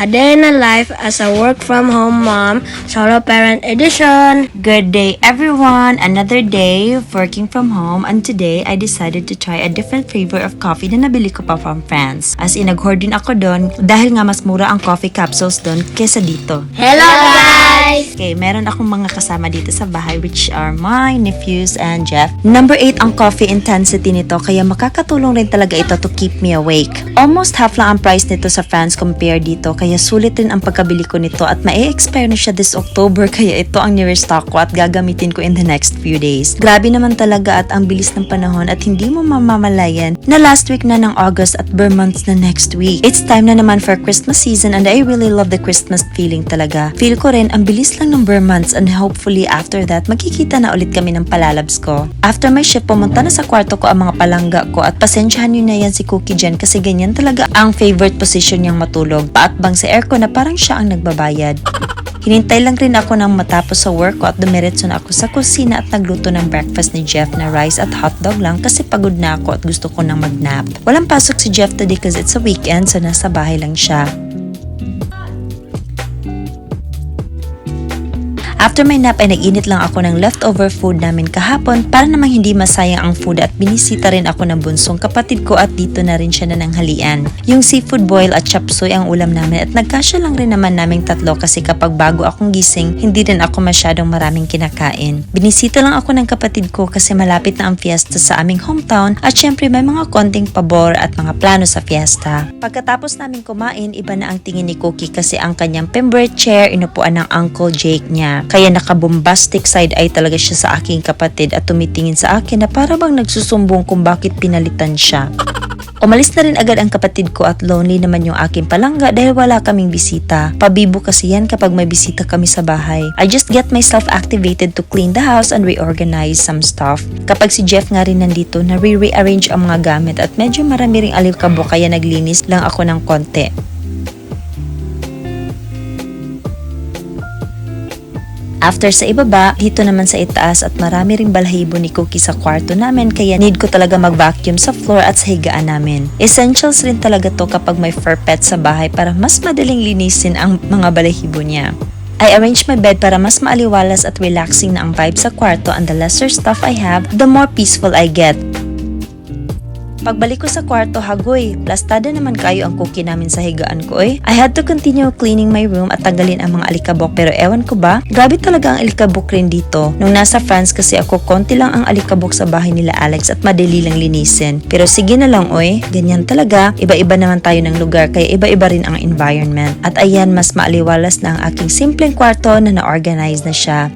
A Day in a Life as a Work-from-Home Mom, Solo Parent Edition. Good day everyone! Another day of working from home, and today I decided to try a different flavor of coffee na nabili ko pa from France. As in, nag-hoard din ako doon dahil nga mas mura ang coffee capsules doon kesa dito. Hello guys! Okay, meron akong mga kasama dito sa bahay which are my nephews and Jeff. Number 8 ang coffee intensity nito kaya makakatulong rin talaga ito to keep me awake. Almost half lang ang price nito sa France compare dito kaya sulit rin ang pagkabili ko nito at ma-expire na siya this October kaya ito ang ni-restock ko at gagamitin ko in the next few days. Grabe naman talaga at ang bilis ng panahon at hindi mo mamamalayan na last week na ng August at bare months na next week. It's time na naman for Christmas season and I really love the Christmas feeling talaga. Feel ko rin ang bilis lang ng bare months and hopefully after that magkikita na ulit kami ng palalabs ko. After my shift, pumunta na sa kwarto ko ang mga palangga ko at pasensyahan nyo na yan si Cookie dyan kasi ganyan talaga ang favorite position niyang matulog. Paatbang sa aircon na parang siya ang nagbabayad. Hinintay lang rin ako nang matapos sa work ko at dumiretso na ako sa kusina at nagluto ng breakfast ni Jeff na rice at hotdog lang kasi pagod na ako at gusto ko nang mag-nap. Walang pasok si Jeff today because it's a weekend so nasa bahay lang siya. After my nap ay nag-init lang ako ng leftover food namin kahapon para namang hindi masayang ang food at binisita rin ako ng bunsong kapatid ko at dito na rin siya na nanghalian. Yung seafood boil at chop suey ang ulam namin at nagkasya lang rin naman naming tatlo kasi kapag bago akong gising, hindi rin ako masyadong maraming kinakain. Binisita lang ako ng kapatid ko kasi malapit na ang fiesta sa aming hometown at syempre may mga konting pabor at mga plano sa fiesta. Pagkatapos namin kumain, iba na ang tingin ni Cookie kasi ang kanyang favorite chair inupuan ng Uncle Jake niya. Kaya naka-bombastic side eye talaga siya sa aking kapatid at tumitingin sa akin na para bang nagsusumbong kung bakit pinalitan siya. Umalis na rin agad ang kapatid ko at lonely naman yung aking palangga dahil wala kaming bisita. Pabibo kasi yan kapag may bisita kami sa bahay. I just get myself activated to clean the house and reorganize some stuff. Kapag si Jeff nga rin nandito, na-rearrange ang mga gamit at medyo marami ring alikabok kaya naglinis lang ako ng konti. After sa ibaba, dito naman sa itaas at marami ring balahibo ni Cookie sa kwarto namin kaya need ko talaga mag-vacuum sa floor at sa higaan namin. Essentials rin talaga to kapag may fur pet sa bahay para mas madaling linisin ang mga balahibo niya. I arrange my bed para mas maaliwalas at relaxing na ang vibe sa kwarto and the lesser stuff I have, the more peaceful I get. Pagbalik ko sa kwarto, hagoy, plastada naman kayo ang cookie namin sa higaan ko I had to continue cleaning my room at tanggalin ang mga alikabok pero ewan ko ba, grabe talaga ang alikabok rin dito. Nung nasa France kasi ako, konti lang ang alikabok sa bahay nila Alex at madali lang linisin. Pero sige na lang ganyan talaga, iba-iba naman tayo ng lugar kaya iba-iba rin ang environment. At ayan, mas maaliwalas na ang aking simpleng kwarto na na-organize na siya.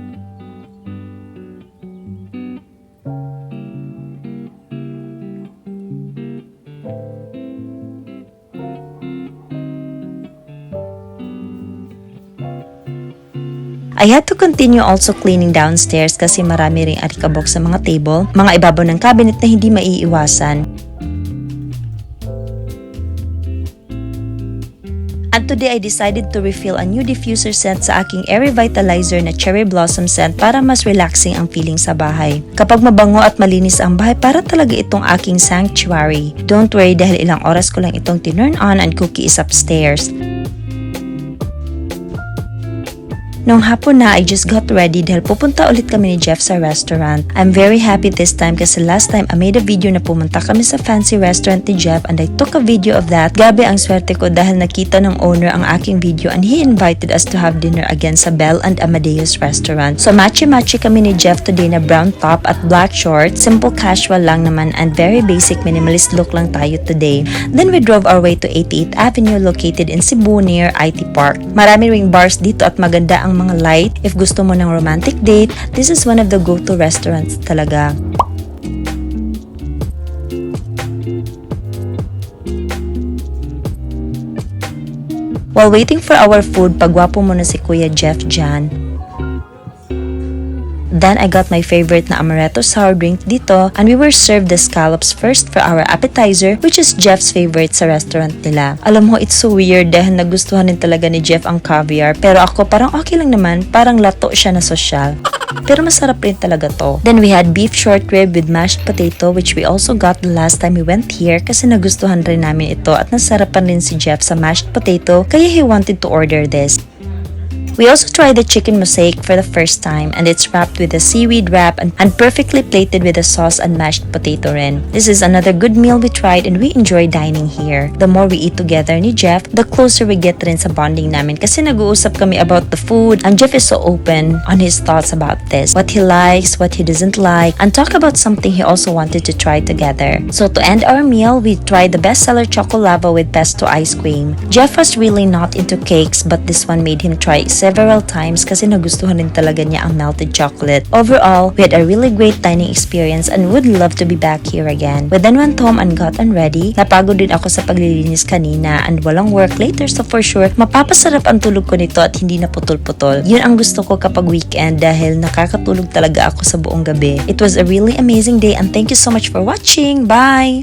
I had to continue also cleaning downstairs kasi marami ring alikabok sa mga table, mga ibabaw ng cabinet na hindi maiiwasan. And today I decided to refill a new diffuser scent sa aking air revitalizer na cherry blossom scent para mas relaxing ang feeling sa bahay. Kapag mabango at malinis ang bahay, para talaga itong aking sanctuary. Don't worry dahil ilang oras ko lang itong tinurn on and Cookie is upstairs. Nung hapon na, I just got ready dahil pupunta ulit kami ni Jeff sa restaurant. I'm very happy this time kasi last time I made a video na pumunta kami sa fancy restaurant ni Jeff and I took a video of that. Gabi ang swerte ko dahil nakita ng owner ang aking video and he invited us to have dinner again sa Belle and Amadeus restaurant. So matchy-matchy kami ni Jeff today na brown top at black shorts. Simple casual lang naman and very basic minimalist look lang tayo today. Then we drove our way to 88th Avenue located in Cebu near IT Park. Marami ring bars dito at maganda ang mga light. If gusto mo ng romantic date, this is one of the go-to restaurants talaga. While waiting for our food, pagwapo muna si Kuya Jeff dyan. Then I got my favorite na amaretto sour drink dito, and we were served the scallops first for our appetizer, which is Jeff's favorite sa restaurant nila. Alam mo, it's so weird dahil nagustuhan din talaga ni Jeff ang caviar, pero ako parang okay lang naman, parang lato siya na sosyal. Pero masarap rin talaga to. Then we had beef short rib with mashed potato, which we also got the last time we went here kasi nagustuhan rin namin ito at nasarapan rin si Jeff sa mashed potato kaya he wanted to order this. We also tried the chicken mosaic for the first time, and it's wrapped with a seaweed wrap and perfectly plated with a sauce and mashed potato rin. This is another good meal we tried and we enjoy dining here. The more we eat together ni Jeff, the closer we get rin sa bonding namin kasi nag-uusap kami about the food and Jeff is so open on his thoughts about this, what he likes, what he doesn't like, and talk about something he also wanted to try together. So to end our meal, we tried the bestseller Choco Lava with pesto ice cream. Jeff was really not into cakes, but this one made him try several times kasi nagustuhan din talaga niya ang melted chocolate. Overall, we had a really great dining experience and would love to be back here again. We then went home and got unready. Napagod din ako sa paglilinis kanina and walang work later, so for sure, mapapasarap ang tulog ko nito at hindi na putol-putol. Yun ang gusto ko kapag weekend dahil nakakatulog talaga ako sa buong gabi. It was a really amazing day and thank you so much for watching. Bye!